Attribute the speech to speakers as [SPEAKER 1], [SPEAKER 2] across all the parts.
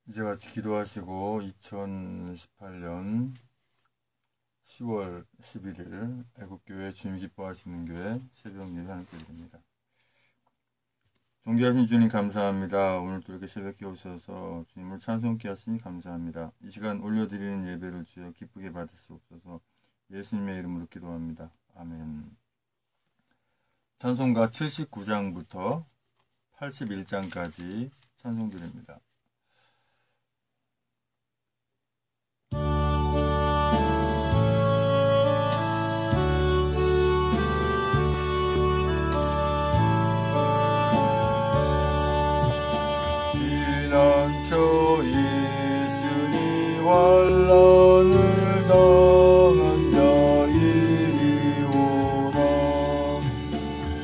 [SPEAKER 1] 이제 같이 기도하시고 2018년 10월 11일 애국교회 주님 기뻐하시는 교회 새벽 예배 함께 드립니다. 존귀하신 주님 감사합니다. 오늘도 이렇게 새벽에 오셔서 주님을 찬송케 하시니 감사합니다. 이 시간 올려드리는 예배를 주여 기쁘게 받으시옵소서. 예수님의 이름으로 기도합니다. 아멘. 찬송가 79장부터 81장까지 찬송 드립니다. 피난처 있으니 환난을 당한 자 이리 오라.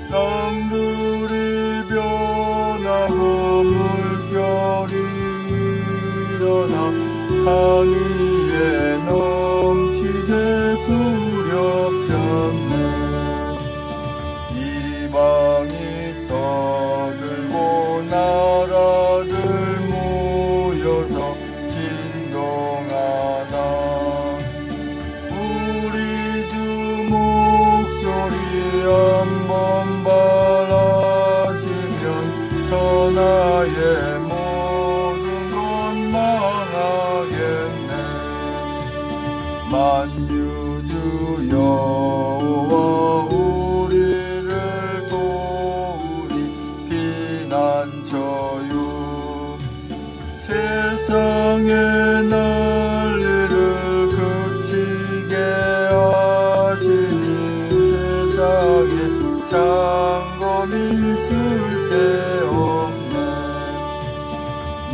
[SPEAKER 1] 땅들이 변하고 물결이 일어나 산 위에 넘치되 두렵잖네. 이방이 떠들고 나라들 모여서 진동하나. 우리 주 목소리 한번 바라시면 천하의 모든 것 망하겠네. 만유주 여호와 우리를 도우리. 피난처요 세상의 난리를 그치게 하시니. 세상에 장검이 쓸데없네.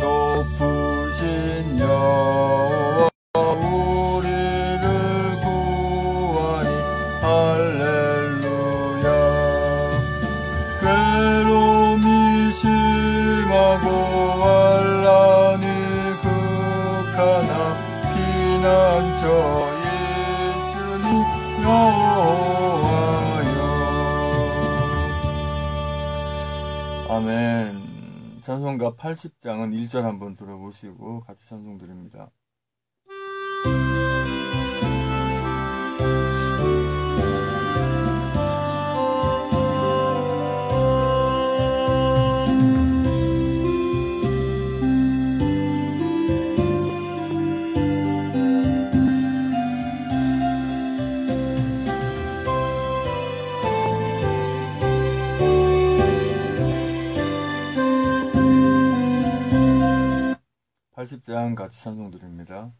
[SPEAKER 1] 높으신 여호와 우리를 구하니. 할렐루야. 괴로움이 심하고 환난이 극하나 피난처 있으니 여호와여. 아멘. 찬송가 80장은 1절 한번 들어보시고 같이 찬송 드립니다. 80장 같이 찬송 드립니다.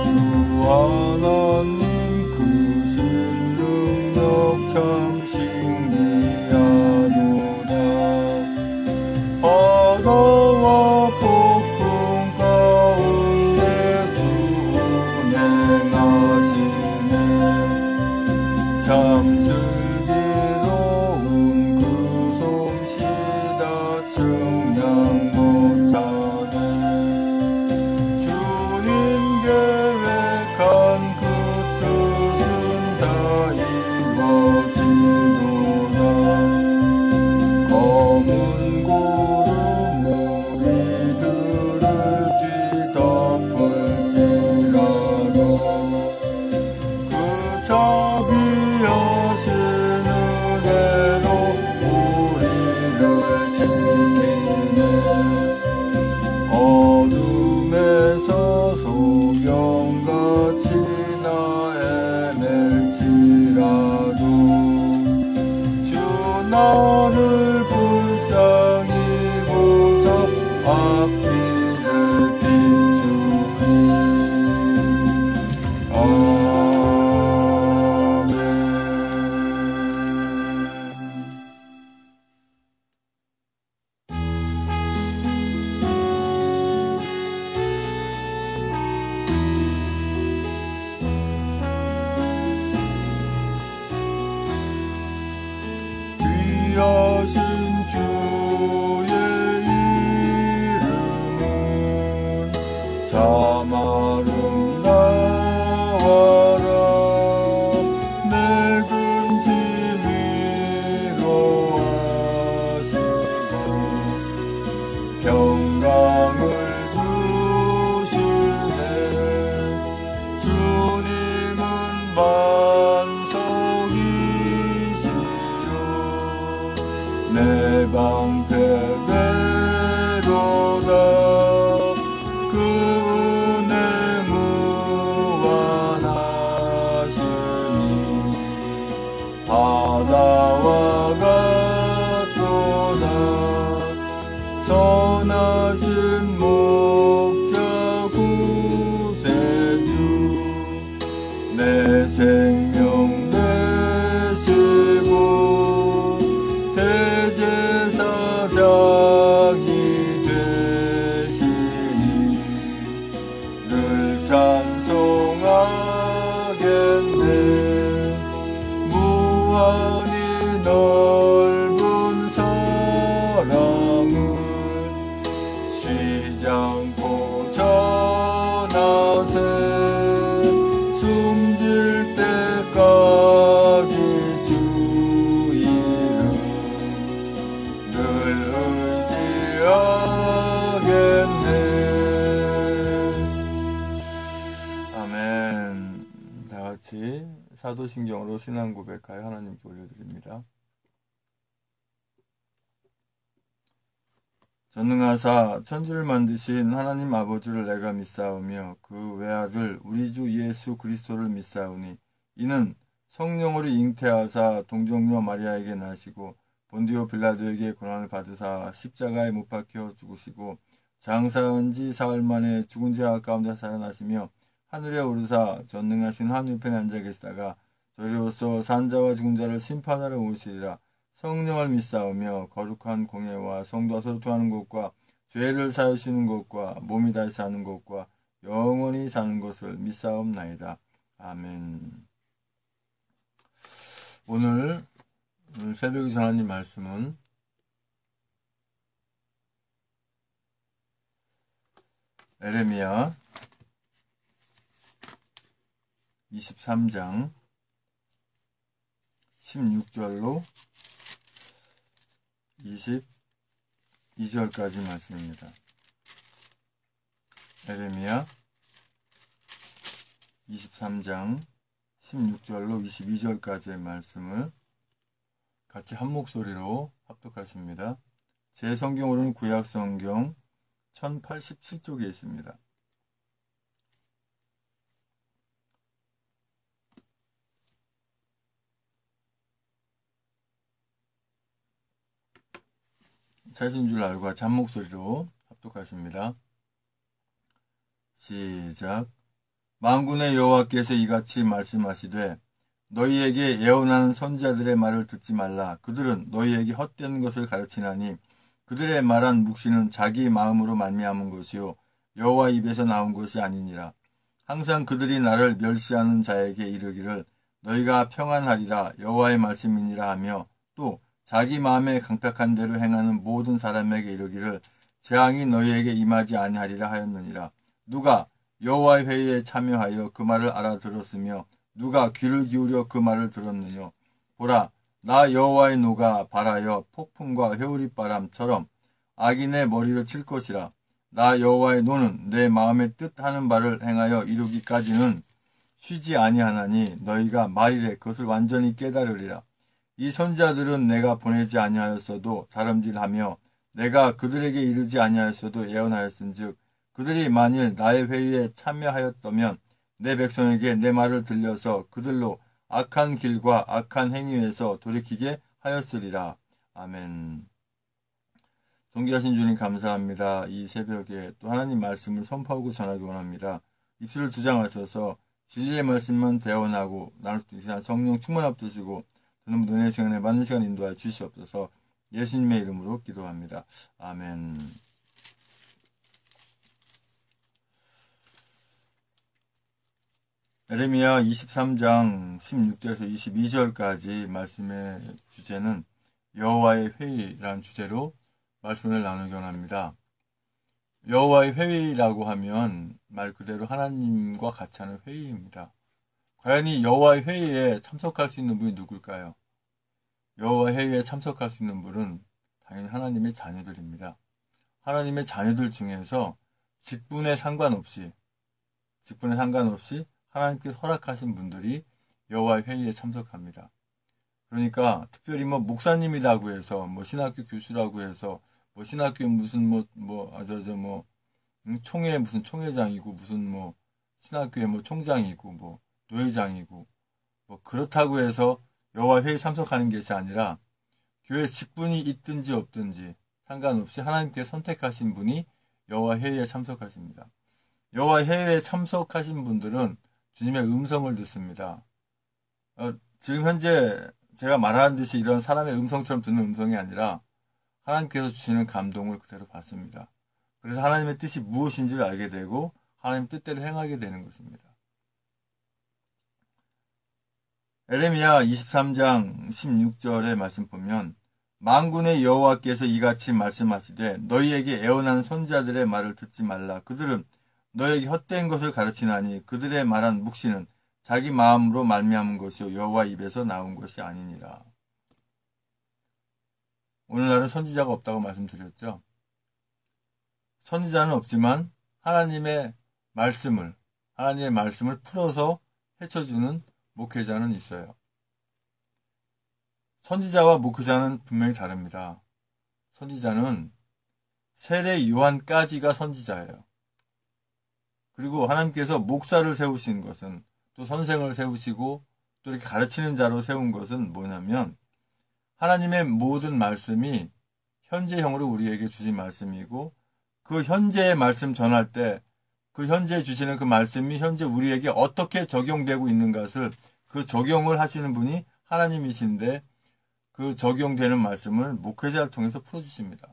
[SPEAKER 1] 주 하나님 크신 능력 참 신기하도다. 바다와 폭풍 가운데 주 운행하시네. 참 슬기로운 그 솜씨 다 측량 못하네. 주님 계획한 그 뜻은 다 이루어지도다. 검은 구름 우리들을 뒤덮을지라도 그 자비하신 은혜로 우리를 지키네. 어둠에서 소경같이 나 헤맬지라도 주 나를 불쌍히 보사 앞길을 비추리. 아멘. 귀하신 주의 이름은 참 아름다워라. 내 내 방패되도다. 그분의 무한하심이 바다와 같도다. 선하신 목자 구세주 내 생명 되시고 대제사장이 되시니 늘 찬송하겠네. 무한히 넓은 사랑을 쉬지 않고 전하세. 숨질 때까지 주 이름 늘 의지하겠네. 아멘. 다같이 사도신경으로 신앙 고백하여 하나님께 올려드립니다. 전능하사 천지를 만드신 하나님 아버지를 내가 믿사오며 그 외아들 우리 주 예수 그리스도를 믿사오니 이는 성령으로 잉태하사 동정녀 마리아에게 나시고 본디오 빌라도에게 고난을 받으사 십자가에 못 박혀 죽으시고 장사한 지 사흘 만에 죽은 자 가운데 살아나시며 하늘에 오르사 전능하신 하늘편에 앉아 계시다가 저리로서 산자와 죽은 자를 심판하러 오시리라. 성령을 믿사오며 거룩한 공예와 성도와 소통하는 것과 죄를 사하시는 것과 몸이 다시 사는 것과 영원히 사는 것을 믿사옵나이다. 아멘. 오늘 새벽에 전하는 말씀은 에레미야 23장 16절로 22절까지 말씀입니다. 에레미야 23장 16절로 22절까지의 말씀을 같이 한 목소리로 합독하십니다. 제 성경으로는 구약성경 1087쪽에 있습니다. 찾은 줄 알고 같이 한 목소리로 합독하십니다. 시작. 만군의 여호와께서 이같이 말씀하시되 너희에게 예언하는 선지자들의 말을 듣지 말라. 그들은 너희에게 헛된 것을 가르치나니 그들의 말한 묵시는 자기 마음으로 말미암은 것이요 여호와 입에서 나온 것이 아니니라. 항상 그들이 나를 멸시하는 자에게 이르기를 너희가 평안하리라 여호와의 말씀이니라 하며 또 자기 마음에 강팍한 대로 행하는 모든 사람에게 이르기를 재앙이 너희에게 임하지 아니하리라 하였느니라. 누가 여호와의 회의에 참여하여 그 말을 알아들었으며 누가 귀를 기울여 그 말을 들었느냐. 보라, 나 여호와의 노가 발하여 폭풍과 회오리바람처럼 악인의 머리를 칠 것이라. 나 여호와의 노는 내 마음의 뜻하는 바를 행하여 이루기까지는 쉬지 아니하나니 너희가 말이래 그것을 완전히 깨달으리라. 이 선지자들은 내가 보내지 아니하였어도 다름질하며 내가 그들에게 이르지 아니하였어도 예언하였은즉 그들이 만일 나의 회의에 참여하였다면 내 백성에게 내 말을 들려서 그들로 악한 길과 악한 행위에서 돌이키게 하였으리라. 아멘. 존귀하신 주님 감사합니다. 이 새벽에 또 하나님 말씀을 선포하고 전하기 원합니다. 입술을 주장하셔서 진리의 말씀만 대언하고 나눌 수 있는 성령 충만 앞두시고 저는 은혜의 시간에 맞는 시간 인도하여 주시옵소서. 예수님의 이름으로 기도합니다. 아멘. 에레미야 23장 16절에서 22절까지 말씀의 주제는 여호와의 회의라는 주제로 말씀을 나누기 원합니다. 여호와의 회의라고 하면 말 그대로 하나님과 같이 하는 회의입니다. 과연 이 여호와의 회의에 참석할 수 있는 분이 누굴까요? 여호와의 회의에 참석할 수 있는 분은 당연히 하나님의 자녀들입니다. 하나님의 자녀들 중에서 직분에 상관없이 하나님께서 허락하신 분들이 여호와의 회의에 참석합니다. 그러니까 특별히 뭐 목사님이라고 해서 뭐 신학교 교수라고 해서 뭐 신학교 무슨 총회 무슨 총회장이고 무슨 뭐 신학교의 뭐 총장이고 뭐 노회장이고 뭐 그렇다고 해서 여호와 회의에 참석하는 것이 아니라 교회 직분이 있든지 없든지 상관없이 하나님께 선택하신 분이 여호와 회의에 참석하십니다. 여호와 회의에 참석하신 분들은 주님의 음성을 듣습니다. 지금 현재 제가 말하는 듯이 이런 사람의 음성처럼 듣는 음성이 아니라 하나님께서 주시는 감동을 그대로 받습니다. 그래서 하나님의 뜻이 무엇인지를 알게 되고 하나님 뜻대로 행하게 되는 것입니다. 에레미야 23장 16절의 말씀 보면 만군의 여호와께서 이같이 말씀하시되 너희에게 애원하는 선지자들의 말을 듣지 말라. 그들은 너희에게 헛된 것을 가르치나니 그들의 말한 묵시는 자기 마음으로 말미암은 것이요 여호와 입에서 나온 것이 아니니라. 오늘날은 선지자가 없다고 말씀드렸죠. 선지자는 없지만 하나님의 말씀을 풀어서 헤쳐주는 목회자는 있어요. 선지자와 목회자는 분명히 다릅니다. 선지자는 세례 요한까지가 선지자예요. 그리고 하나님께서 목사를 세우신 것은 또 선생을 세우시고 또 이렇게 가르치는 자로 세운 것은 뭐냐면 하나님의 모든 말씀이 현재형으로 우리에게 주신 말씀이고 그 현재의 말씀 전할 때 그 현재 주시는 그 말씀이 현재 우리에게 어떻게 적용되고 있는 것을 그 적용을 하시는 분이 하나님이신데 그 적용되는 말씀을 목회자를 통해서 풀어주십니다.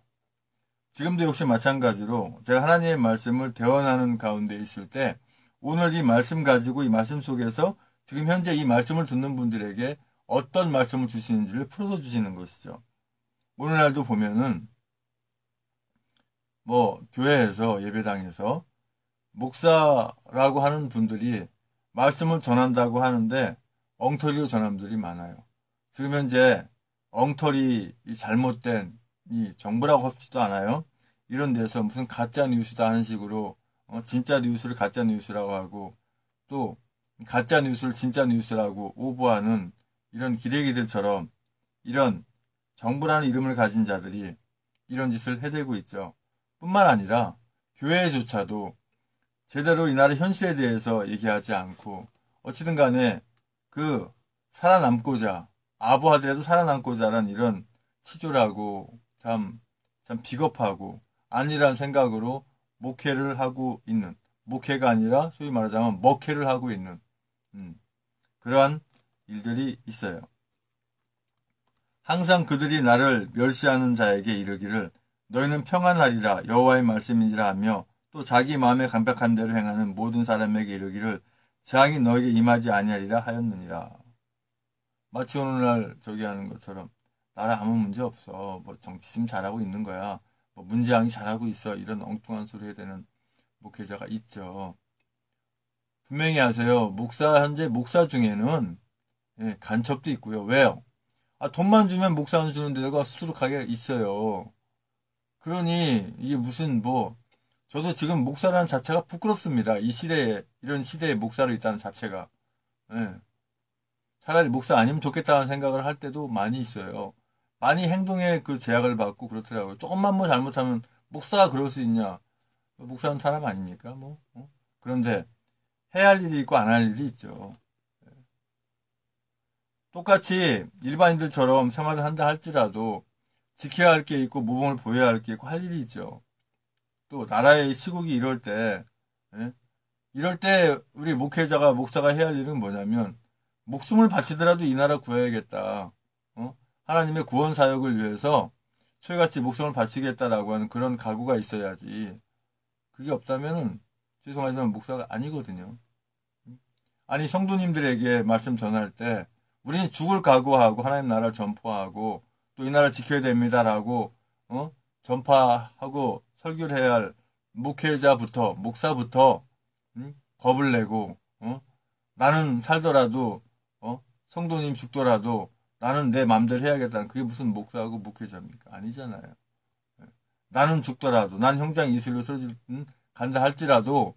[SPEAKER 1] 지금도 역시 마찬가지로 제가 하나님의 말씀을 대언하는 가운데 있을 때 오늘 이 말씀 가지고 이 말씀 속에서 지금 현재 이 말씀을 듣는 분들에게 어떤 말씀을 주시는지를 풀어서 주시는 것이죠. 오늘날도 보면은 뭐 교회에서 예배당에서 목사라고 하는 분들이 말씀을 전한다고 하는데 엉터리로 전하는 분들이 많아요. 지금 현재 엉터리 잘못된 이 정보라고 합지도 않아요. 이런 데서 무슨 가짜 뉴스다 하는 식으로 진짜 뉴스를 가짜 뉴스라고 하고 또 가짜 뉴스를 진짜 뉴스라고 오보하는 이런 기레기들처럼 이런 정부라는 이름을 가진 자들이 이런 짓을 해대고 있죠. 뿐만 아니라 교회조차도 제대로 이 나라의 현실에 대해서 얘기하지 않고 어찌든 간에 그 살아남고자 아부하더라도 살아남고자란 이런 치졸하고 참 비겁하고 아니란 생각으로 목회를 하고 있는 목회가 아니라 소위 말하자면 먹회를 하고 있는 그러한 일들이 있어요. 항상 그들이 나를 멸시하는 자에게 이르기를 너희는 평안하리라 여호와의 말씀이니라 하며 또 자기 마음에 감백한 대로 행하는 모든 사람에게 이르기를 재앙이 너에게 임하지 아니하리라 하였느니라. 마치 오늘날 저기 하는 것처럼 나라 아무 문제 없어. 뭐 정치 지금 잘하고 있는 거야. 뭐 문재앙이 잘하고 있어. 이런 엉뚱한 소리 해야 되는 목회자가 있죠. 분명히 아세요. 현재 목사 중에는 간첩도 있고요. 왜요? 돈만 주면 목사는 주는 데가 수두룩하게 있어요. 그러니 이게 무슨 저도 지금 목사라는 자체가 부끄럽습니다. 이 시대에 이런 시대에 목사로 있다는 자체가. 차라리 목사 아니면 좋겠다는 생각을 할 때도 많이 있어요. 많이 행동에 그 제약을 받고 그렇더라고요. 조금만 잘못하면 목사가 그럴 수 있냐. 목사는 사람 아닙니까? 그런데 해야 할 일이 있고 안 할 일이 있죠. 똑같이 일반인들처럼 생활을 한다 할지라도 지켜야 할 게 있고 모범을 보여야 할 게 있고 할 일이 있죠. 또 나라의 시국이 이럴 때 우리 목사가 해야 할 일은 뭐냐면 목숨을 바치더라도 이 나라 구해야겠다. 하나님의 구원 사역을 위해서 소위같이 목숨을 바치겠다라고 하는 그런 각오가 있어야지. 그게 없다면은 죄송하지만 목사가 아니거든요. 아니 성도님들에게 말씀 전할 때 우리는 죽을 각오하고 하나님 나라를 전파하고 또 이 나라를 지켜야 됩니다라고 전파하고 설교를 해야 할 목사부터 겁을 내고 나는 살더라도 성도님 죽더라도 나는 내 맘대로 해야겠다는 그게 무슨 목사하고 목회자입니까? 아니잖아요. 나는 죽더라도 난 형장 이슬로 간다 할지라도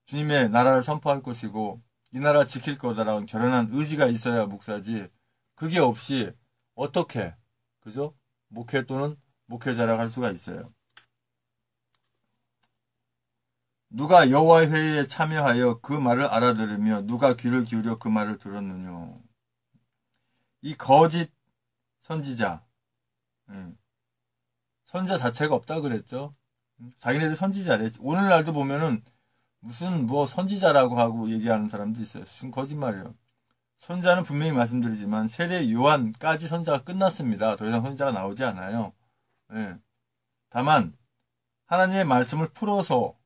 [SPEAKER 1] 주님의 나라를 선포할 것이고 이 나라 지킬 거다라는 결연한 의지가 있어야 목사지. 그게 없이 어떻게 그죠? 목회 또는 목회자라고 할 수가 있어요. 누가 여호와의 회의에 참여하여 그 말을 알아들으며 누가 귀를 기울여 그 말을 들었느냐. 이 거짓 선지자, 선지자 자체가 없다 그랬죠. 자기네들 선지자래. 오늘날도 보면은 무슨 뭐 선지자라고 하고 얘기하는 사람도 있어요. 무슨 거짓말이에요. 선지자는 분명히 말씀드리지만 세례 요한까지 선지자가 끝났습니다. 더 이상 선지자가 나오지 않아요. 다만 하나님의 말씀을 풀어서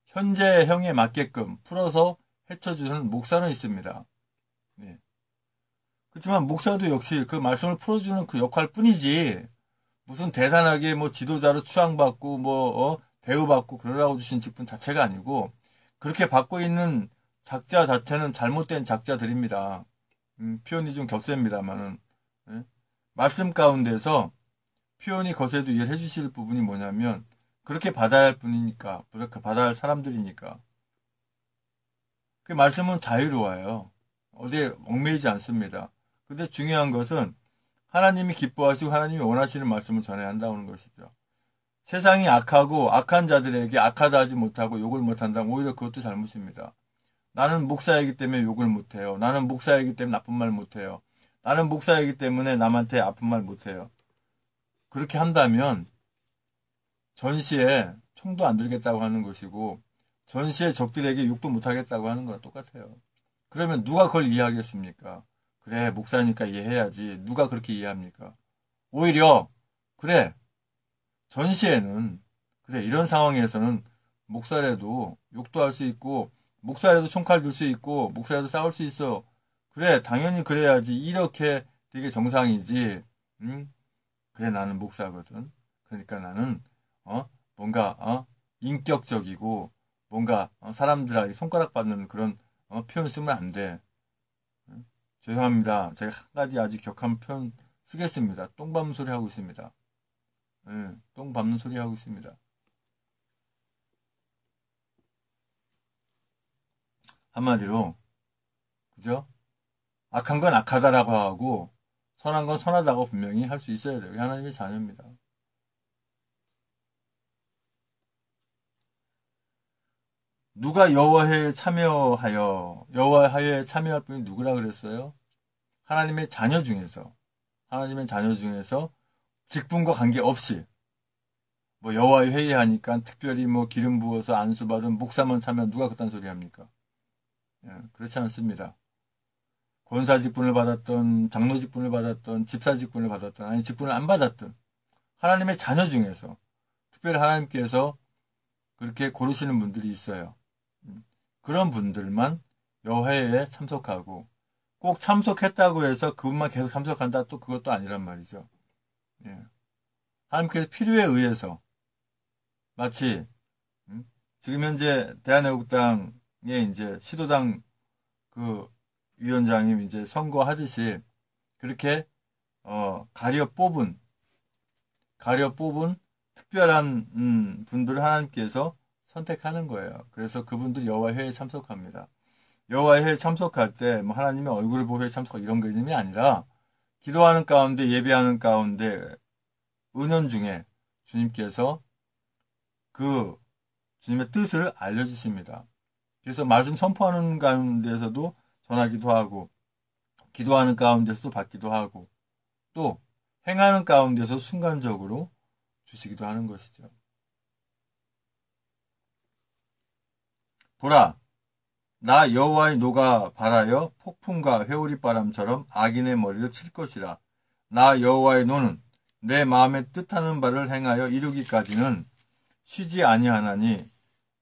[SPEAKER 1] 현재형에 맞게끔 풀어서 헤쳐주는 목사는 있습니다. 그렇지만 목사도 역시 그 말씀을 풀어주는 그 역할 뿐이지 무슨 대단하게 뭐 지도자로 추앙받고 뭐 대우받고 그러라고 주신 직분 자체가 아니고 그렇게 받고 있는 작자 자체는 잘못된 작자들입니다. 표현이 좀 겹셉니다만은 말씀 가운데서 표현이 거세도 이해를 해주실 부분이 뭐냐면 그렇게 받아야 할 뿐이니까 그렇게 받아야 할 사람들이니까 그 말씀은 자유로워요. 어디에 얽매이지 않습니다. 근데 중요한 것은 하나님이 기뻐하시고 하나님이 원하시는 말씀을 전해야 한다는 것이죠. 세상이 악하고 악한 자들에게 악하다 하지 못하고 욕을 못한다면 오히려 그것도 잘못입니다. 나는 목사이기 때문에 욕을 못해요. 나는 목사이기 때문에 나쁜 말 못해요. 나는 목사이기 때문에 남한테 아픈 말 못해요. 그렇게 한다면 전시에 총도 안 들겠다고 하는 것이고 전시에 적들에게 욕도 못하겠다고 하는 거랑 똑같아요. 그러면 누가 그걸 이해하겠습니까? 그래 목사니까 이해해야지. 누가 그렇게 이해합니까? 오히려 그래 전시에는 그래 이런 상황에서는 목사라도 욕도 할 수 있고 목사라도 총칼 들 수 있고 목사라도 싸울 수 있어. 그래 당연히 그래야지. 이렇게 되게 정상이지. 그래 나는 목사거든. 그러니까 나는 뭔가 인격적이고 뭔가 사람들에게 손가락 받는 그런 표현 쓰면 안 돼. 죄송합니다. 제가 한 가지 아주 격한 표현 쓰겠습니다. 똥 밟는 소리 하고 있습니다. 똥 밟는 소리 하고 있습니다. 한마디로 그죠? 악한 건 악하다라고 하고 선한 건 선하다고 분명히 할 수 있어야 돼요. 하나님의 자녀입니다. 누가 여호와에 참여하여 여호와에 참여할 분이 누구라 그랬어요? 하나님의 자녀 중에서 직분과 관계없이 뭐 여호와의 회의하니까 특별히 뭐 기름 부어서 안수 받은 목사만 참여 누가 그딴 소리 합니까? 그렇지 않습니다. 권사 직분을 받았던 장로 직분을 받았던 집사 직분을 받았던 아니 직분을 안 받았던 하나님의 자녀 중에서 특별히 하나님께서 그렇게 고르시는 분들이 있어요. 그런 분들만 여호와에 참석하고 꼭 참석했다고 해서 그분만 계속 참석한다 또 그것도 아니란 말이죠. 하나님께서 필요에 의해서 마치 지금 현재 대한애국당의 이제 시도당 그 위원장님 이제 선거하듯이 그렇게 가려 뽑은 특별한 분들을 하나님께서 선택하는 거예요. 그래서 그분들이 여호와의 회의에 참석합니다. 여호와의 회의에 참석할 때 뭐 하나님의 얼굴을 보고 회의에 참석 이런 개념이 아니라 기도하는 가운데 예배하는 가운데 은연 중에 주님께서 그 주님의 뜻을 알려주십니다. 그래서 말씀 선포하는 가운데서도 전하기도 하고 기도하는 가운데서도 받기도 하고 또 행하는 가운데서 순간적으로 주시기도 하는 것이죠. 보라, 나 여호와의 노가 발하여 폭풍과 회오리 바람처럼 악인의 머리를 칠 것이라. 나 여호와의 노는 내 마음에 뜻하는 바를 행하여 이루기까지는 쉬지 아니하나니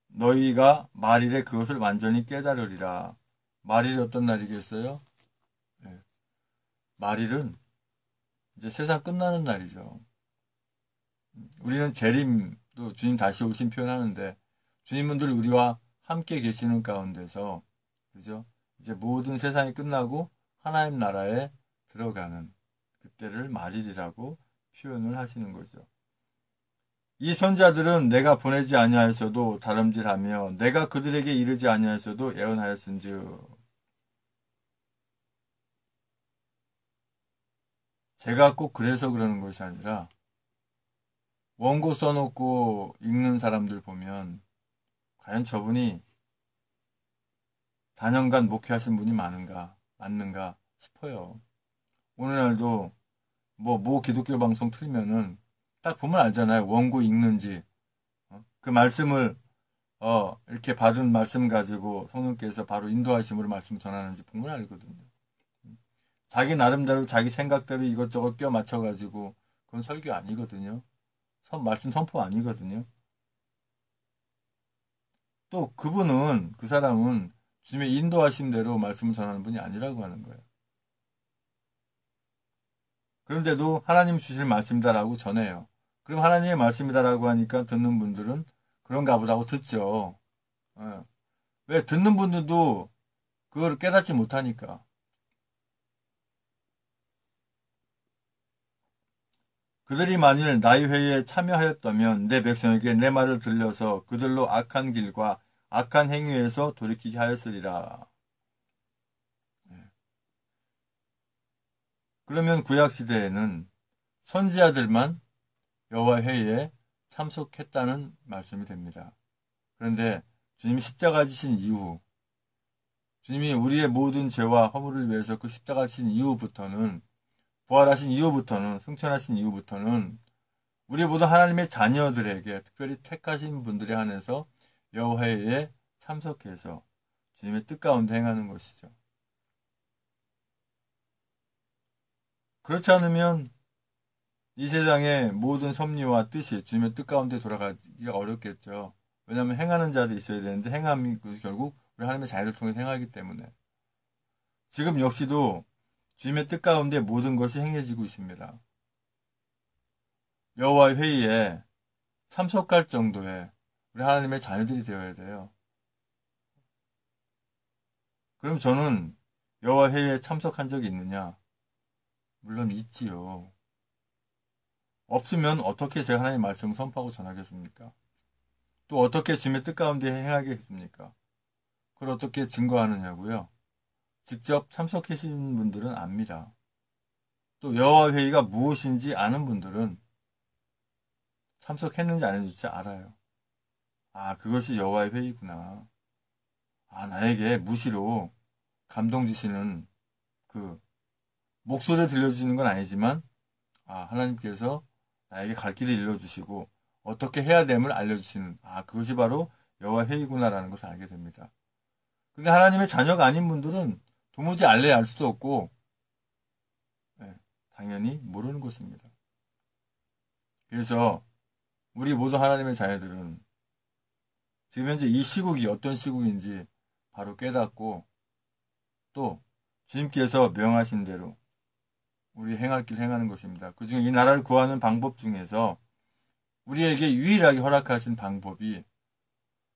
[SPEAKER 1] 너희가 말일에 그것을 완전히 깨달으리라. 말일이 어떤 날이겠어요? 말일은 이제 세상 끝나는 날이죠. 우리는 재림도 주님 다시 오신 표현하는데 주님분들 우리와 함께 계시는 가운데서 그죠? 이제 모든 세상이 끝나고 하나님 나라에 들어가는 그때를 말일이라고 표현을 하시는 거죠. 이 선자들은 내가 보내지 아니하였어도 다름질하며 내가 그들에게 이르지 아니하였어도 예언하였은즉 제가 꼭 그래서 그러는 것이 아니라 원고 써놓고 읽는 사람들 보면 과연 저분이 다년간 목회하신 분이 맞는가 싶어요. 오늘날도 모 기독교 방송 틀면은 딱 보면 알잖아요. 원고 읽는지. 그 말씀을 이렇게 받은 말씀 가지고 성령께서 바로 인도하심으로 말씀 전하는지 보면 알거든요. 자기 나름대로 자기 생각대로 이것저것 껴 맞춰가지고 그건 설교 아니거든요. 말씀 선포 아니거든요. 또 그 사람은 주님의 인도하심대로 말씀을 전하는 분이 아니라고 하는 거예요. 그런데도 하나님 주실 말씀이다라고 전해요. 그럼 하나님의 말씀이다라고 하니까 듣는 분들은 그런가 보다고 듣죠. 왜 듣는 분들도 그걸 깨닫지 못하니까. 그들이 만일 나의 회의에 참여하였다면 내 백성에게 내 말을 들려서 그들로 악한 길과 악한 행위에서 돌이키게 하였으리라. 그러면 구약시대에는 선지자들만 여호와 회의에 참석했다는 말씀이 됩니다. 그런데 주님이 십자가 지신 이후, 주님이 우리의 모든 죄와 허물을 위해서 그 십자가 지신 이후부터는, 부활하신 이후부터는, 승천하신 이후부터는 우리 모두 하나님의 자녀들에게 특별히 택하신 분들에 한해서 여호와 회의에 참석해서 주님의 뜻 가운데 행하는 것이죠. 그렇지 않으면 이 세상의 모든 섭리와 뜻이 주님의 뜻 가운데 돌아가기가 어렵겠죠. 왜냐하면 행하는 자들이 있어야 되는데 행함이 결국 우리 하나님의 자녀를 통해 행하기 때문에 지금 역시도 주님의 뜻 가운데 모든 것이 행해지고 있습니다. 여호와의 회의에 참석할 정도의 우리 하나님의 자녀들이 되어야 돼요. 그럼 저는 여호와 회의에 참석한 적이 있느냐? 물론 있지요. 없으면 어떻게 제가 하나님의 말씀을 선포하고 전하겠습니까? 또 어떻게 주님의 뜻 가운데 행하겠습니까? 그걸 어떻게 증거하느냐고요? 직접 참석하신 분들은 압니다. 또 여호와 회의가 무엇인지 아는 분들은 참석했는지 안 했는지 알아요. 아, 그것이 여호와의 회의구나. 아, 나에게 무시로 감동 주시는 그 목소리를 들려주시는 건 아니지만 하나님께서 나에게 갈 길을 일러주시고 어떻게 해야 됨을 알려주시는 그것이 바로 여호와 회의구나라는 것을 알게 됩니다. 근데 하나님의 자녀가 아닌 분들은 도무지 알래야 알 수도 없고 당연히 모르는 것입니다. 그래서 우리 모두 하나님의 자녀들은 지금 현재 이 시국이 어떤 시국인지 바로 깨닫고 또 주님께서 명하신 대로 우리 행할 길 행하는 것입니다. 그중에 이 나라를 구하는 방법 중에서 우리에게 유일하게 허락하신 방법이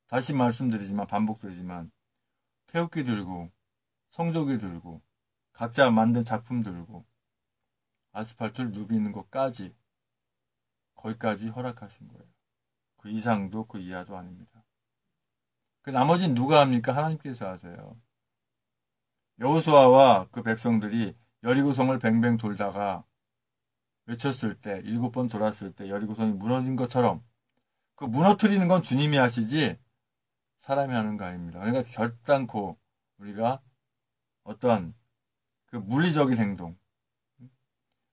[SPEAKER 1] 다시 말씀드리지만 반복드리지만 태극기 들고 성조기 들고 각자 만든 작품 들고 아스팔트를 누비는 것까지 거기까지 허락하신 거예요. 그 이상도 그 이하도 아닙니다. 그 나머지는 누가 합니까? 하나님께서 하세요. 여호수아와 그 백성들이 여리고성을 뱅뱅 돌다가 외쳤을 때 7번 돌았을 때 여리고성이 무너진 것처럼 그 무너뜨리는 건 주님이 하시지 사람이 하는 거 아닙니다. 그러니까 결단코 우리가 어떠한 그 물리적인 행동,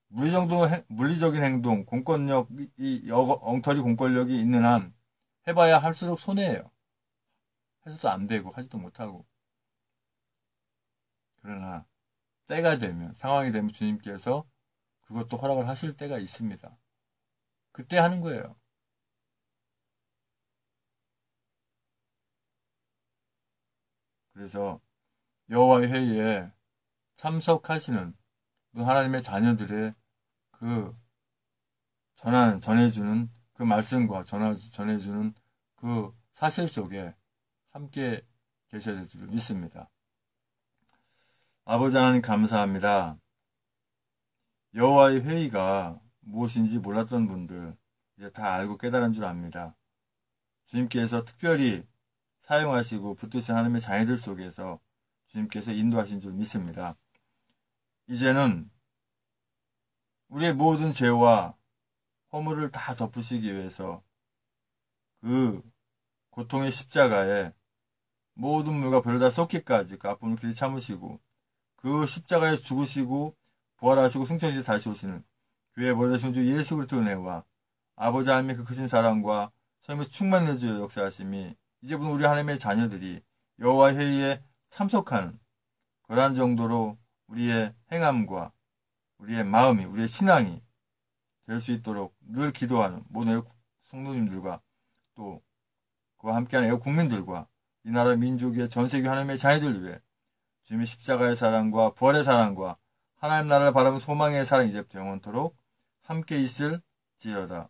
[SPEAKER 1] 물리적인 행동, 공권력이 엉터리 공권력이 있는 한 해봐야 할수록 손해예요. 해서도 안 되고 하지도 못하고. 그러나 때가 되면 상황이 되면 주님께서 그것도 허락을 하실 때가 있습니다. 그때 하는 거예요. 그래서 여호와의 회의에 참석하시는 하나님의 자녀들의 그 전해주는 그 말씀과 전해주는 그 사실 속에 함께 계셔야 될 줄 믿습니다. 아버지 하나님 감사합니다. 여호와의 회의가 무엇인지 몰랐던 분들 이제 다 알고 깨달은 줄 압니다. 주님께서 특별히 사용하시고 붙드신 하나님의 자녀들 속에서 주님께서 인도하신 줄 믿습니다. 이제는 우리의 모든 죄와 허물을 다 덮으시기 위해서 그 고통의 십자가에 모든 물과 벌을 다 쏟기까지 그 아픔을 길이 참으시고 그 십자가에 죽으시고 부활하시고 승천하시고 다시 오시는 교회의 머리되신 주 예수 그리스도의 은혜와 아버지 하나님의 그 크신 사랑과 성령의 충만한 주의 역사하심이 이제부터 우리 하나님의 자녀들이 여호와의 회의에 참석하는 그러한 정도로 우리의 행함과 우리의 마음이 우리의 신앙이 될 수 있도록 늘 기도하는 모든 애국 성도님들과 또 그와 함께하는 애국 국민들과 이 나라 민족의 전 세계 하나님의 자녀들을 위해 주님의 십자가의 사랑과 부활의 사랑과 하나님 나라를 바라는 소망의 사랑이 이제부터 영원토록 함께 있을지어다.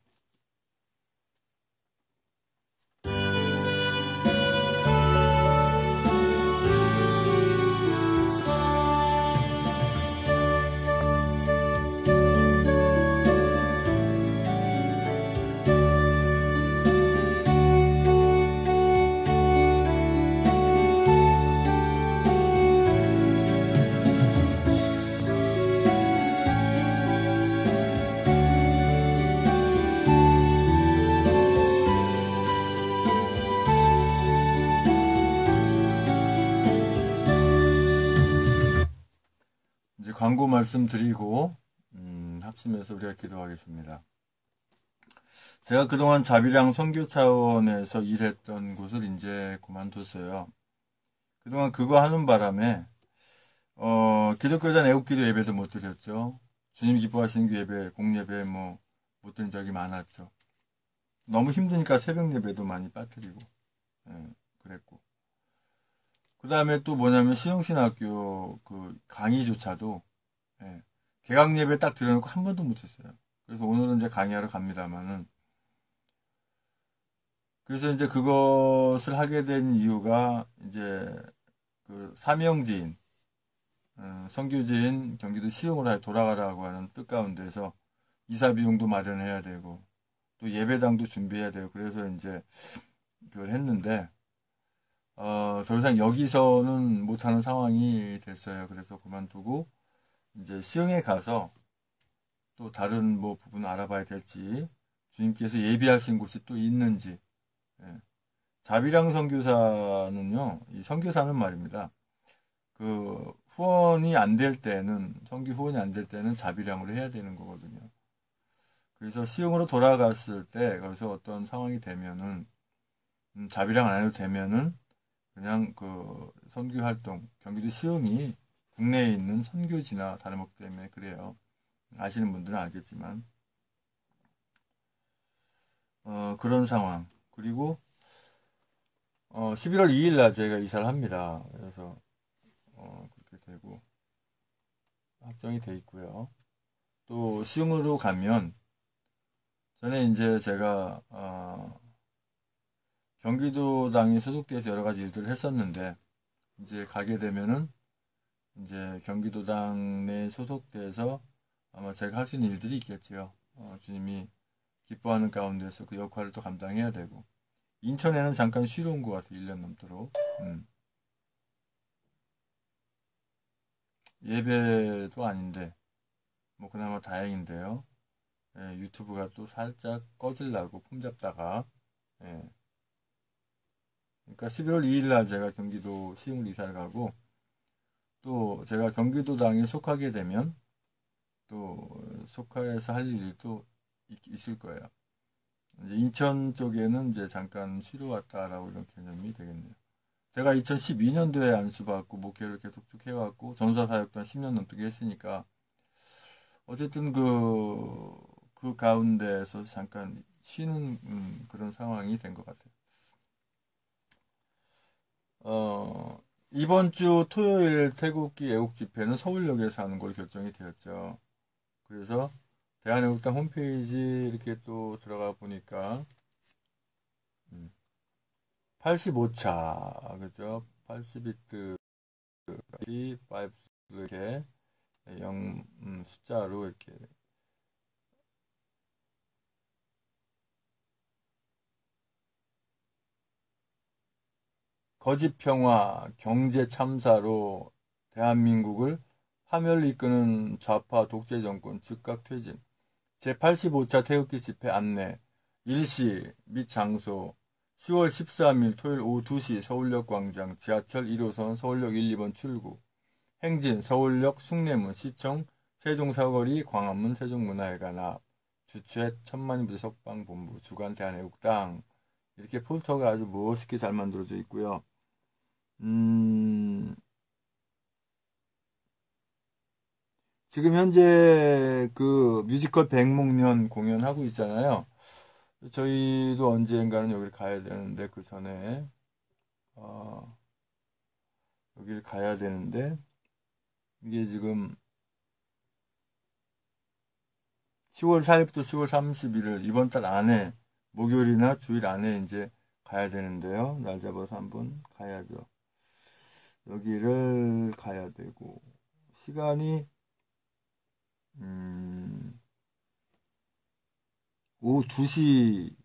[SPEAKER 1] 이제 광고 말씀드리고 합심해서 우리가 기도하겠습니다. 제가 그동안 자비랑 선교 차원에서 일했던 곳을 이제 그만뒀어요. 그동안 그거 하는 바람에 기독교단 애국기도 예배도 못 드렸죠. 주님 기뻐하시는 그 예배, 공예배 못 드린 적이 많았죠. 너무 힘드니까 새벽 예배도 많이 빠뜨리고 그랬고. 그 다음에 또 뭐냐면 시흥신학교 그 강의조차도 개강 예배 딱 드려놓고 한 번도 못했어요. 그래서 오늘은 이제 강의하러 갑니다만은 그래서 이제 그것을 하게 된 이유가 이제 그 사명지인 선교지인 경기도 시흥으로 돌아가라고 하는 뜻 가운데서 이사 비용도 마련해야 되고 또 예배당도 준비해야 되고 그래서 이제 그걸 했는데 더 이상 여기서는 못하는 상황이 됐어요. 그래서 그만두고 이제 시흥에 가서 또 다른 부분 알아봐야 될지 주님께서 예비하신 곳이 또 있는지. 자비랑 선교사는요, 이 선교사는 말입니다. 그 후원이 안 될 때는 선교 후원이 안 될 때는 자비량으로 해야 되는 거거든요. 그래서 시흥으로 돌아갔을 때 거기서 어떤 상황이 되면은 자비량 안 해도 되면은 그냥 그 선교 활동 경기도 시흥이 국내에 있는 선교지나 다름없기 때문에 그래요. 아시는 분들은 알겠지만 그런 상황. 그리고 11월 2일 날 제가 이사를 합니다. 그래서 그렇게 되고 확정이 돼 있고요. 또 시흥으로 가면 전에 이제 제가 경기도당에 소속돼서 여러 가지 일들을 했었는데 이제 가게 되면은 이제 경기도당 내 소속돼서 아마 제가 할 수 있는 일들이 있겠지요. 주님이 기뻐하는 가운데서 그 역할을 또 감당해야 되고 인천에는 잠깐 쉬러 온 것 같아요. 1년 넘도록. 예배도 아닌데 그나마 다행인데요. 유튜브가 또 살짝 꺼질라고 폼잡다가 그러니까 11월 2일 날 제가 경기도 시흥을 이사를 가고 또 제가 경기도당에 속하게 되면 또 속해서 할 일도 있을 거예요. 이제 인천 쪽에는 이제 잠깐 쉬러 왔다라고 이런 개념이 되겠네요. 제가 2012년도에 안수받고 목회를 계속 쭉 해왔고 전도사 사역도 한 10년 넘게 했으니까 어쨌든 그 가운데에서 잠깐 쉬는 그런 상황이 된 것 같아요. 이번 주 토요일 태국기 애국 집회는 서울역에서 하는 걸로 결정이 되었죠. 그래서 대한애국당 홈페이지 이렇게 또 들어가 보니까 85차 그죠? 80비트 5 이렇게 숫자로 이렇게 거짓평화 경제 참사로 대한민국을 파멸을 이끄는 좌파 독재 정권 즉각 퇴진. 제85차 태극기 집회 안내. 일시 및 장소 10월 13일 토요일 오후 2시 서울역 광장 지하철 1호선 서울역 1, 2번 출구. 행진 서울역 숭례문 시청 세종사거리 광화문 세종문화회관 앞. 주최 천만인부대 석방본부 주간 대한애국당. 이렇게 포스터가 아주 멋있게 잘 만들어져 있고요. 지금 현재 그 뮤지컬 백목련 공연하고 있잖아요. 저희도 언젠가는 여기를 가야 되는데 그 전에 여기를 가야 되는데 이게 지금 10월 4일부터 10월 31일 이번 달 안에 목요일이나 주일 안에 이제 가야 되는데요. 날 잡아서 한번 가야죠. 여기를 가야 되고 시간이 오후 2시에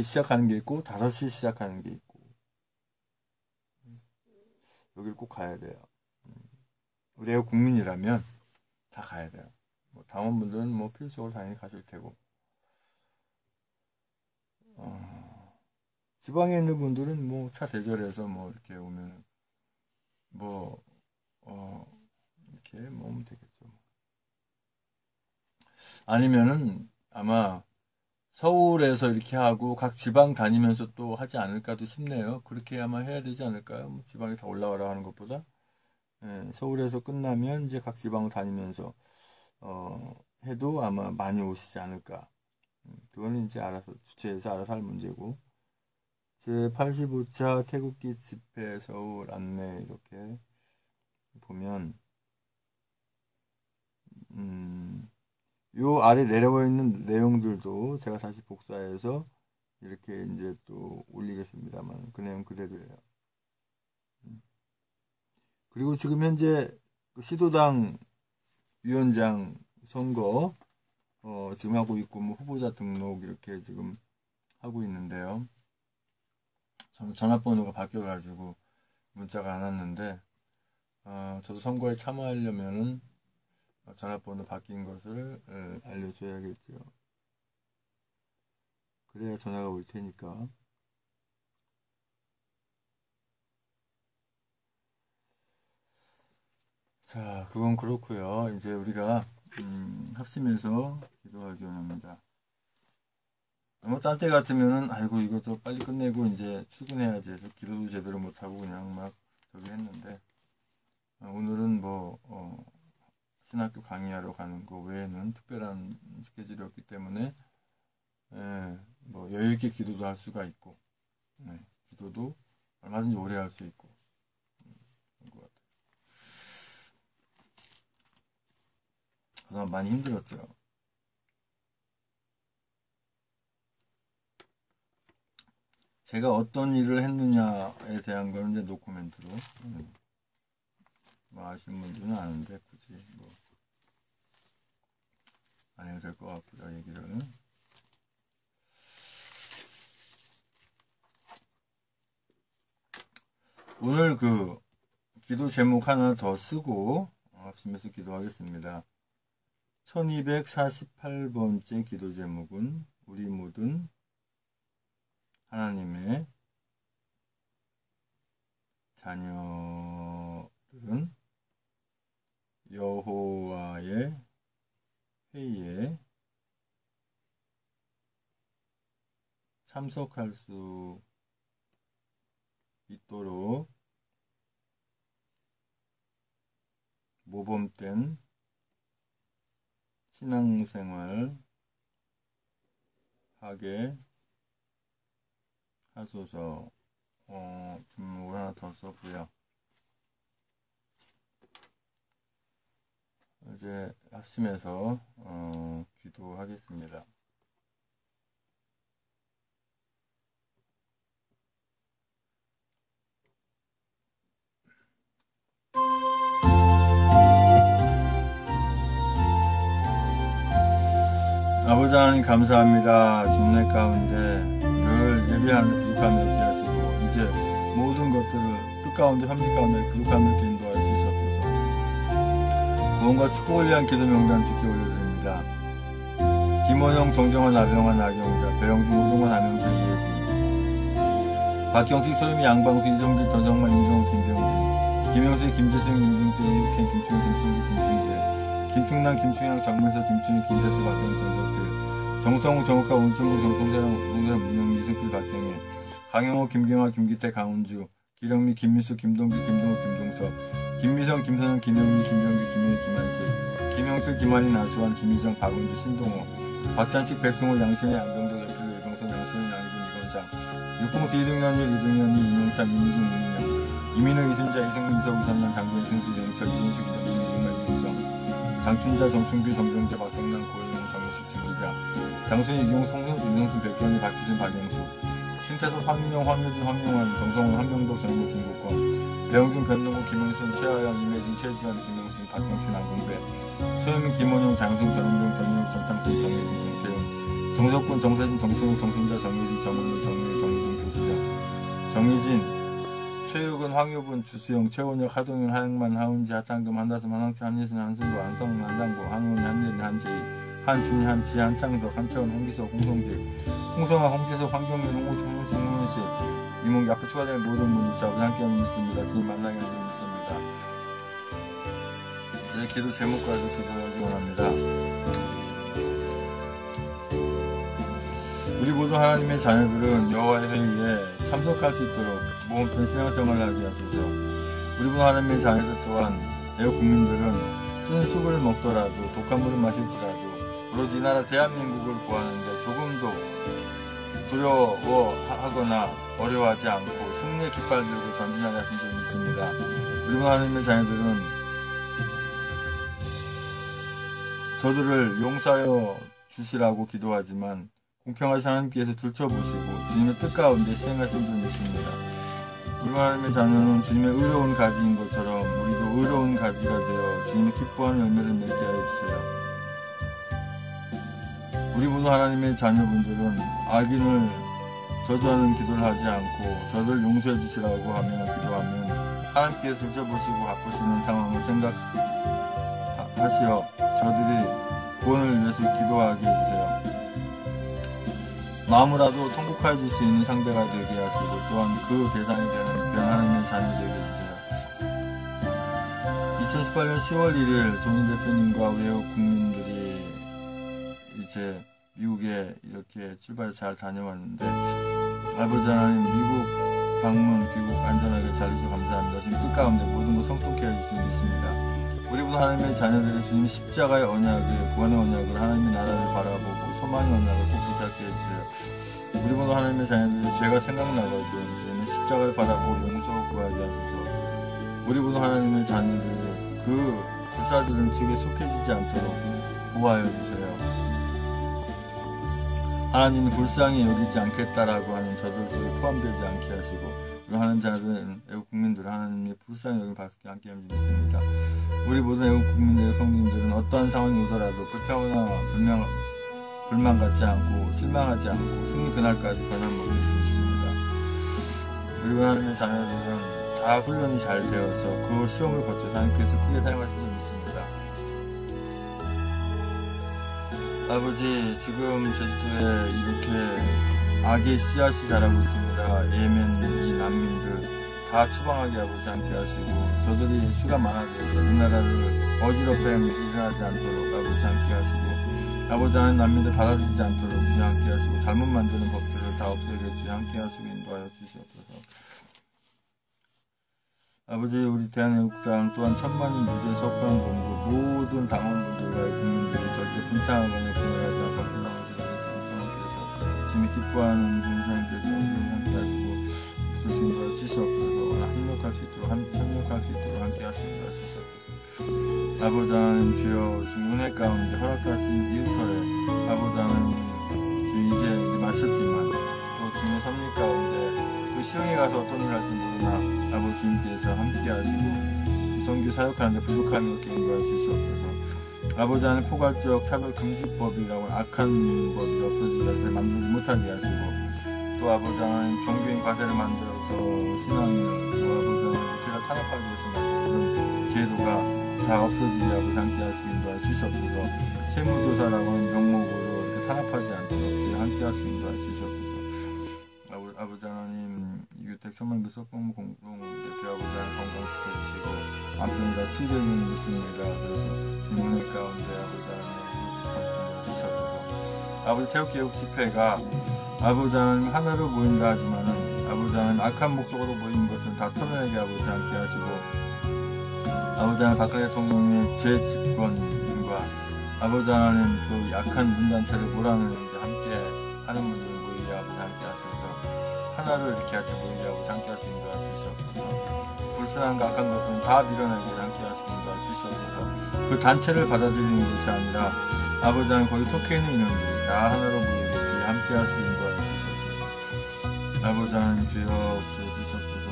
[SPEAKER 1] 시작하는 게 있고 5시에 시작하는 게 있고 여기를 꼭 가야 돼요. 우리 애국 국민이라면 다 가야 돼요. 뭐 당원분들은 뭐 필수적으로 당연히 가실 테고 지방에 있는 분들은 뭐 차 대절해서 뭐 이렇게 오면 뭐 이렇게 오면 되겠죠. 아니면은 아마 서울에서 이렇게 하고 각 지방 다니면서 또 하지 않을까도 싶네요. 그렇게 아마 해야 되지 않을까요? 뭐 지방에 다 올라와라 하는 것보다 서울에서 끝나면 이제 각 지방 다니면서 해도 아마 많이 오시지 않을까. 그거는 이제 알아서 주최해서 알아서 할 문제고. 제85차 태극기 집회 서울 안내 이렇게 보면 요 아래 내려와 있는 내용들도 제가 다시 복사해서 이렇게 이제 또 올리겠습니다만 그 내용 그대로예요. 그리고 지금 현재 시도당 위원장 선거 지금 하고 있고 뭐 후보자 등록 이렇게 지금 하고 있는데요. 저는 전화번호가 바뀌어가지고 문자가 안 왔는데 저도 선거에 참여하려면은 전화번호 바뀐 것을 알려줘야겠죠. 그래야 전화가 올 테니까. 자, 그건 그렇고요. 이제 우리가 합심해서 기도하기 원합니다. 뭐 딴 때 같으면은 아이고 이거 좀 빨리 끝내고 이제 출근해야지 해서 기도도 제대로 못하고 그냥 막 저기 했는데 오늘은 뭐 신학교 강의하러 가는 거 외에는 특별한 스케줄이 없기 때문에 뭐 여유 있게 기도도 할 수가 있고 기도도 얼마든지 오래 할 수 있고 그런 것 같아요. 그동안 많이 힘들었죠. 제가 어떤 일을 했느냐에 대한 거는 이제 노코멘트로 뭐 아시는 분들은 아는데 굳이 뭐 안 해도 될 것 같고요. 얘기를 오늘 그 기도 제목 하나 더 쓰고 합심해서 기도하겠습니다. 1248번째 기도 제목은 우리 모든 하나님의 자녀들은 여호와의 회의에 참석할 수 있도록 모범된 신앙생활 하게 하소서. 주문을 하나 더 썼고요. 이제 합심해서 기도하겠습니다. 아버지 하나님 감사합니다. 주문의 가운데 늘 예배하는 부족함을 없게 하시고 이제 모든 것들을 뜻 가운데 현미 가운데 부족함을 인도하여 주시옵소서. 구원과 축복을 위한 기도 명단 주께 올려드립니다. 김원영, 정정환, 나병환, 나경자, 배영중, 오동환, 함영재, 이혜진, 박경식, 소유미, 양방수, 이정길, 전정만, 임정우, 김병진, 김영수, 김재승, 김중태, 이육현, 김충, 김충구, 김충재, 김충남, 김충양, 정면서, 김충희, 김재수, 박성희, 정정필, 정성우, 정욱하, 온충구, 정통사랑, 우동사랑, 문영, 이승필, 박경일, 강영호, 김경화, 김기태, 강은주, 기령미, 김미수, 김동규, 김동우, 김동석, 김미성, 김선영, 김영미, 김병규, 김효희, 김한실, 김영실, 김한인, 나수환, 김희정, 박은주, 신동호, 박찬식, 백승호, 양신의, 안동도, 대표, 외동선, 양신의, 양희분, 이건상, 육봉수, 이등현일, 이등현이, 이명찬, 이미중, 이민영, 이민호, 이순자, 이승민, 이서구, 이선남, 장군, 이승수, 이정철, 이인수, 이정수, 이중만, 이승성, 장춘자, 정충규, 정정재, 박정남, 고혜영, 정우식, 주기자, 장순희, 이용, 송승, 윤성수, 백경희, 박기준, 박영수, 신태섭, 황민영, 황효진, 황용환, 정성훈, 한명도, 정무, 김국권, 배영준, 변동호, 김영순, 최하영, 임혜진, 최지환, 김영순, 박경신, 안군배, 소현민, 김원영, 장승, 전은정, 전인욱, 전창순, 정혜진, 정태윤, 정석군, 정세진, 정승욱, 정순자, 정유진, 정은일, 정일, 정유진, 교수자, 정희진, 최유근, 황효분, 주수영, 최원혁, 하동현, 하영만, 하은지, 하탄금, 한다솜, 한항채, 한예순, 한순도, 한성, 한상보, 한훈이, 한예린, 한재희, 한준희, 한치, 한창덕, 한채원, 홍기석, 홍성재, 홍성아, 홍재석, 황경민, 홍호식, 홍문식, 이몽기 앞으로 추가되는 모든 분들 아버지 함께하는 믿습니다. 주님 만나게 하는 믿습니다. 이제 기도 제목까지 기도하기 원합니다. 우리 모두 하나님의 자녀들은 여호와의 회의에 참석할 수 있도록 모험편 신앙생활을 하게 하소서. 우리 모두 하나님의 자녀들 또한 애국 국민들은 쓴 숲을 먹더라도 독한 물을 마실지라도 오로지 이 나라 대한민국을 구하는데 조금도 두려워하거나 어려워하지 않고 승리의 깃발 들고 전진하게 하신 줄 믿습니다. 우리 하나님의 자녀들은 저들을 용서하여 주시라고 기도하지만 공평하신 하나님께서 들춰보시고 주님의 뜻 가운데 시행하신 줄 믿습니다. 우리 하나님의 자녀는 주님의 의로운 가지인 것처럼 우리도 의로운 가지가 되어 주님의 기뻐하는 열매를 맺게 하여 주세요. 우리 모두 하나님의 자녀분들은 악인을 저주하는 기도를 하지 않고 저들을 용서해 주시라고 하며 기도하면 하나님께서 들춰보시고 갚으시는 상황을 생각하시어 저들이 구원을 위해서 기도하게 해주세요. 마음으로라도 통곡해 줄 수 있는 상대가 되게 하시고 또한 그 대상이 되는 귀한 하나님의 자녀 되게 해주세요. 2018년 10월 1일 조민 대표님과 외국 국민들이 이제 미국에 이렇게 출발 잘 다녀왔는데 아버지 하나님 미국 방문 귀국 안전하게 잘 해주셔서 감사합니다. 지금 뜻 가운데 모든 것 성숙케 해주시면 믿습니다. 우리 모두 하나님의 자녀들이 주님의 십자가의 언약을 구원의 언약을 하나님의 나라를 바라보고 소망의 언약을 꼭 붙잡게 해주세요. 우리 모두 하나님의 자녀들이 죄가 생각나거든 주님의 십자가를 바라보고 용서 구하게 하소서. 우리 모두 하나님의 자녀들이 그 불사들은 죄에 속해지지 않도록 보호하여 주세요. 하나님은 불쌍히 여기지 않겠다라고 하는 저들도 포함되지 않게 하시고 우리 하나님 자녀들은 애국 국민들은 하나님의 불쌍히 여김을 받게 함께 하면 믿습니다. 우리 모든 애국 국민들의 성도님들은 어떠한 상황이 오더라도 불평하거나 불만 갖지 않고 실망하지 않고 승리 그날까지 변함 없을 수 있습니다. 우리 하나님의 자녀들은 다 훈련이 잘 되어서 그 시험을 거쳐 하나님께서 크게 사용하실 수 믿습니다. 아버지 지금 제주도에 이렇게 악의 씨앗이 자라고 있습니다. 예멘 이 난민들 다 추방하게 아버지 함께 하시고 저들이 수가 많아져서 이 나라를 어지럽게 일어나지 않도록 아버지 함께 하시고 아버지 하나님 난민들 받아들이지 않도록 주여 함께 하시고 잘못 만드는 법들을 다 없애게 주여 함께 하시고 인도하여 주시옵소서. 아버지 우리 대한애국당 또한 천만인 유죄 석방본부 모든 당원분들과 국민들이 절대 분탕하거나 분열하지 않고 생각하시고 주님께서 주님이 기뻐하는 분들께서 함께 하시고 주님과 주시옵소서. 협력할 수 있도록 함께 하시고 주시옵소서. 아버지 하나님 주여 지금 은혜 가운데 허락하신 일터에 아버지 하나님 지금 이제 마쳤지만 또 주님의 섭리 가운데 그 시흥에 가서 어떤 일을 할지 모르나 아버지 주님께서 함께 하시고 선교 사역하는데 부족함이 없게 인도하여 주시옵소서. 아버지 하나님 포괄적 차별금지법이라고 악한 법이 없어지게 해서 만들지 못하게 하시고 또 아버지 하나님 종교인 과세를 만들어서 신앙을 또 아버지 하나님 그가 탄압하고 있습니다. 그런 제도가 다 없어지게 아버지 함께 하시길 도와 주시옵소서. 세무조사라고 하는 명목으로 이렇게 탄압하지 않도록 주여 함께 하시길 도와 주시옵소서. 아버지 하나님, 이규택 천만교 석공무 공동대표 아버지 하나님 건강시켜주시고 암병이 다 치료되는 있습니다. 그래서 주문의 가운데 아버지 하나님 주시옵소서. 아버지 태극기국 집회가 아버지 하나님 하나로 모인다 하지만은 아버지 하나님 악한 목적으로 모인 것은 다 털어내게 아버지 함께 하시고 아버지 하나님 박근혜 대통령의 재집권과 아버지 하나님 그 약한 문단체를 몰아내는데 함께 하는 분들을 모이게 아버지 함께 하셔서 하나로 이렇게 같이 모이게 아버지 함께 하시는 거 주시옵소서. 불순한 악한 것들은 다 밀어내게 함께 하시는 거 주시옵소서. 그 단체를 받아들이는 것이 아니라 아버지 하나님 거기 속해 있는 인원들이 다 하나로 모이게 주여 함께 하시는 거 주시옵소서. 아버지 하나님 주여 주시옵소서.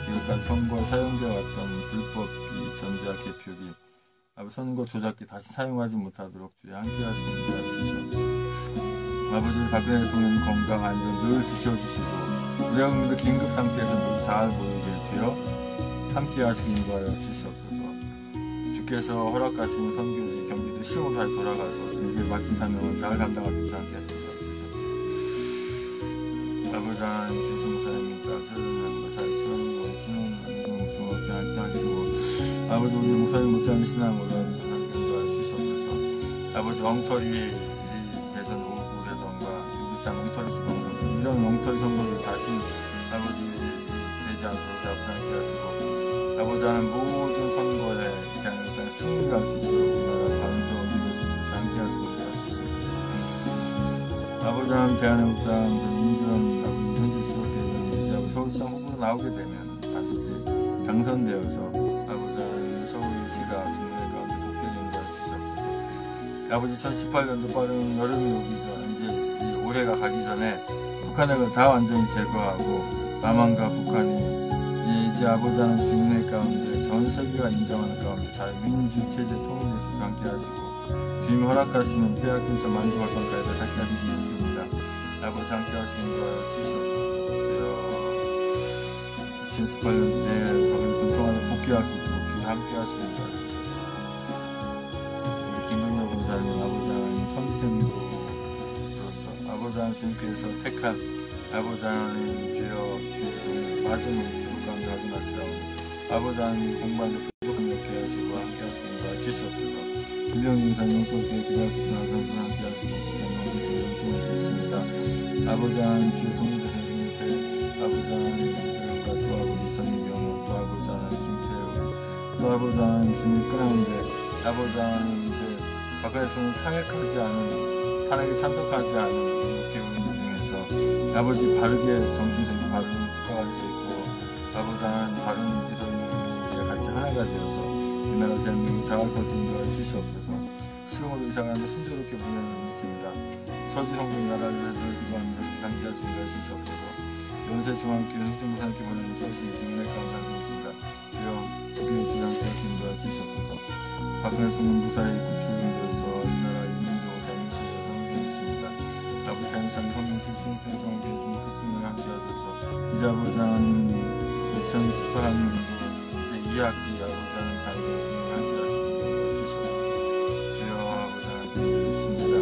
[SPEAKER 1] 지금까지 선거에 사용되어 왔던 불법이 전자 개표기 아버지 선거 조작기 다시 사용하지 못하도록 주여 함께 하시는 거 주시옵소서. 아버지 박근혜 대통령 건강 안전 늘 지켜주시고 우리 국민들 긴급 상태에서 모두 잘 보이게 주여 함께 하시는 거 주시옵소서. 주께서 허락하신 선교지 경기도 시험으로 다시 돌아가서 주님께 맡긴 사명을 잘 감당할 수 있게 함께 하시는 거 주시옵소서. 아버지 하나님 주신 목사님과 세련된 사회처럼 원신은 중학교 함께 하시고 아버지 우리 목사님 못지않은 신앙으로 함께 주시옵소서. 아버지 엉터리 대선 5구 대선과 6.13 엉터리 시범 이런 엉터리 선거를 다시 아버지 되지 않도록 아버지 함께 하시고 아버지 하나님 모든 선거에 그냥 승리를 할 수 있도록 우리나라 반성을 이룰 수 있도록 함께 하시고 아버지 하나님 대한민국 땅 민주당 현재 수석되면 이제 서울시장 후보로 나오게 되면 반드시 당선되어서 아버지 하나님 서울시가 주민의 가운데 복되는 걸 주시옵소서. 아버지 2018년도 빠른 여름이 오기 전 이제 올해가 가기 전에 북한을 다 완전히 제거하고 남한과 북한이 이제 아버지 하나님 주민의 가운데 전 세계가 인정하는 가운데 자유민주 체제 통일될 수 있게 함께 하시고 주님이 허락하시는 빼앗긴 저 만족할 것까지 찾게 하시기 있습니다. 아버지 함께 하시는 걸 주시옵소서. 2018년 내에 통화를 복귀할 수 있도록 주님 함께 하시는 걸 주시옵소서. 김근혁 권사님 아버지 하나님 선지생으로서 아버지 하나님 주님께서 택한 아버지 하나님 주여 주의 맞음을 주님 가운데 확인하시라고 아버지 하나님 공부하는 부족한 이렇게 하시고 함께 하시는 걸 주시옵소서. 김병희 기사님 영적으로 기도할 수 있는 항상 함께 하시고 국장님께 영통을 드리겠습니다. 아버지 하나님 주의 성도들 주님께 아버지 하나님 또 아버지 전미경 또 아버지 하나님 김태우 또 아버지 하나님 주님 끄나운데 아버지 하나님 이제 박근혜 대통령 탄핵에 참석하지 않은 국회의원 중에서 아버지 바르게 정신적인 바른 국가가 있고 아버지 하나님 바른 기사님과 같이 하나가 되어서 우리나라 대한민국 자갈 거듭인 걸 주시옵소서. 시공으로 이사가는데 순조롭게 보내는 있습니다. 서지성군 나라를 기도합니다. 함께하시는 걸 주시옵소서. 연세중앙교회 행정부사님께 보내는 서지 주민의 감사드립니다. 주여 우리의 주장께 하시는 걸 주시옵소서. 박근혜 대통령 무사히 구출을 위해서 이 나라 인민족을 자유신에서 성공해주십니다. 아버지 자유상 성경식 승천성교회 주님 크스님을 함께하셔서 이제 아버지 하나님 2018학년도 이제 2학기 아버지 하나님 다니게 주님 함께하시는 걸 주시옵소서. 주여 아버지 하나님 드리겠습니다.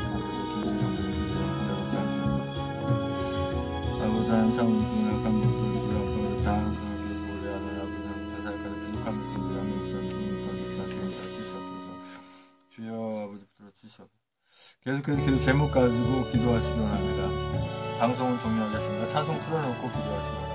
[SPEAKER 1] 아버지 김진영 부모님들 아버지 하나님 상훈 주님의 감독들 주여 아버지 다 계속 오래하는 아버지 하나님 사사까지 부족한 것들을 주여 아버지 붙들어 주시옵소서. 계속해서 기도 제목 가지고 기도하시기 원합니다. 방송은 종료하겠습니다. 찬송 틀어놓고 기도하시기 바랍니다.